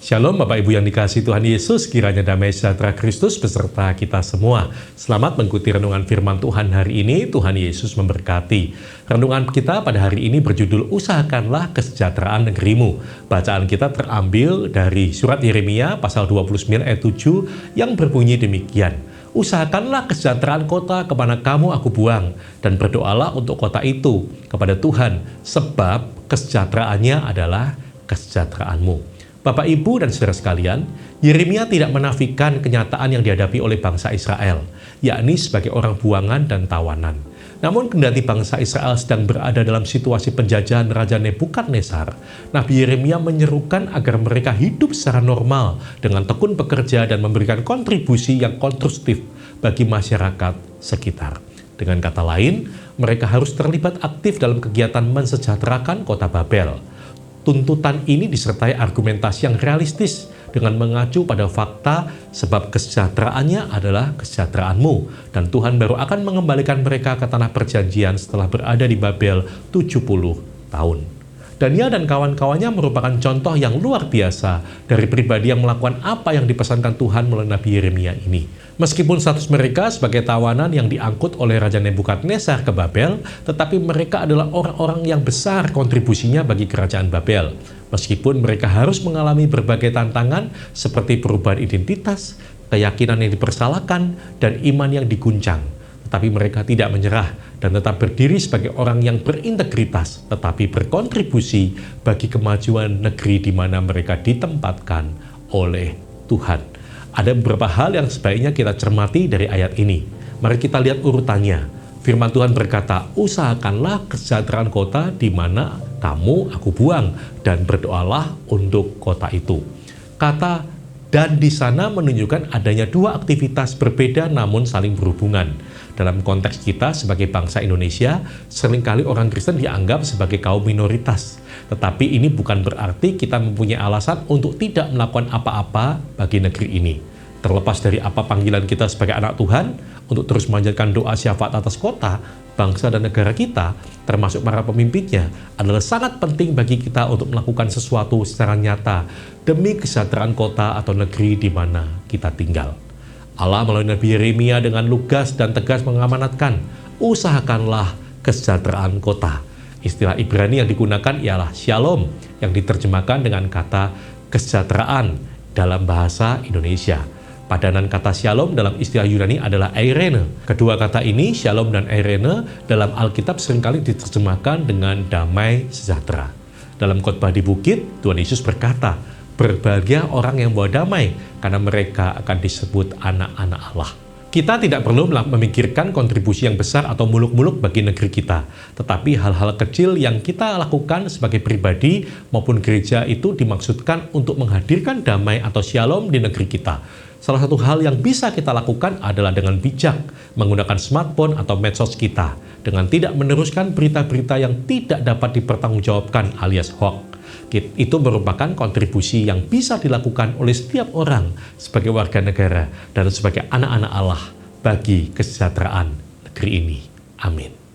Shalom Bapak Ibu yang dikasihi Tuhan Yesus, kiranya damai sejahtera Kristus beserta kita semua. Selamat mengikuti renungan firman Tuhan hari ini, Tuhan Yesus memberkati. Renungan kita pada hari ini berjudul Usahakanlah Kesejahteraan Negerimu. Bacaan kita terambil dari surat Yeremia pasal 29 ayat 7 yang berbunyi demikian. Usahakanlah kesejahteraan kota kemana kamu aku buang, dan berdoalah untuk kota itu kepada Tuhan, sebab kesejahteraannya adalah kesejahteraanmu. Bapak, Ibu, dan saudara sekalian, Yeremia tidak menafikan kenyataan yang dihadapi oleh bangsa Israel, yakni sebagai orang buangan dan tawanan. Namun kendati bangsa Israel sedang berada dalam situasi penjajahan Raja Nebukadnezar, Nabi Yeremia menyerukan agar mereka hidup secara normal dengan tekun bekerja dan memberikan kontribusi yang konstruktif bagi masyarakat sekitar. Dengan kata lain, mereka harus terlibat aktif dalam kegiatan mensejahterakan kota Babel. Tuntutan ini disertai argumentasi yang realistis dengan mengacu pada fakta sebab kesejahteraannya adalah kesejahteraanmu, dan Tuhan baru akan mengembalikan mereka ke tanah perjanjian setelah berada di Babel 70 tahun. Daniel dan kawan-kawannya merupakan contoh yang luar biasa dari pribadi yang melakukan apa yang dipesankan Tuhan melalui Nabi Yeremia ini. Meskipun status mereka sebagai tawanan yang diangkut oleh Raja Nebukadnezar ke Babel, tetapi mereka adalah orang-orang yang besar kontribusinya bagi kerajaan Babel. Meskipun mereka harus mengalami berbagai tantangan seperti perubahan identitas, keyakinan yang dipersalahkan, dan iman yang diguncang. Tetapi mereka tidak menyerah dan tetap berdiri sebagai orang yang berintegritas, tetapi berkontribusi bagi kemajuan negeri di mana mereka ditempatkan oleh Tuhan. Ada beberapa hal yang sebaiknya kita cermati dari ayat ini. Mari kita lihat urutannya. Firman Tuhan berkata, usahakanlah kesejahteraan kota di mana kamu aku buang, dan berdoalah untuk kota itu. Kata dan di sana menunjukkan adanya dua aktivitas berbeda namun saling berhubungan. Dalam konteks kita sebagai bangsa Indonesia, seringkali orang Kristen dianggap sebagai kaum minoritas. Tetapi ini bukan berarti kita mempunyai alasan untuk tidak melakukan apa-apa bagi negeri ini. Terlepas dari apa panggilan kita sebagai anak Tuhan, untuk terus memanjatkan doa syafaat atas kota, bangsa dan negara kita, termasuk para pemimpinnya, adalah sangat penting bagi kita untuk melakukan sesuatu secara nyata demi kesejahteraan kota atau negeri di mana kita tinggal. Allah melalui Nabi Yeremia dengan lugas dan tegas mengamanatkan, usahakanlah kesejahteraan kota. Istilah Ibrani yang digunakan ialah shalom, yang diterjemahkan dengan kata kesejahteraan dalam bahasa Indonesia. Padanan kata shalom dalam istilah Yunani adalah eirene. Kedua kata ini, shalom dan eirene, dalam Alkitab seringkali diterjemahkan dengan damai sejahtera. Dalam khotbah di bukit, Tuhan Yesus berkata, berbahagia orang yang membawa damai, karena mereka akan disebut anak-anak Allah. Kita tidak perlu memikirkan kontribusi yang besar atau muluk-muluk bagi negeri kita, tetapi hal-hal kecil yang kita lakukan sebagai pribadi maupun gereja itu dimaksudkan untuk menghadirkan damai atau shalom di negeri kita. Salah satu hal yang bisa kita lakukan adalah dengan bijak menggunakan smartphone atau medsos kita, dengan tidak meneruskan berita-berita yang tidak dapat dipertanggungjawabkan alias hoax. Itu merupakan kontribusi yang bisa dilakukan oleh setiap orang sebagai warga negara dan sebagai anak-anak Allah bagi kesejahteraan negeri ini. Amin.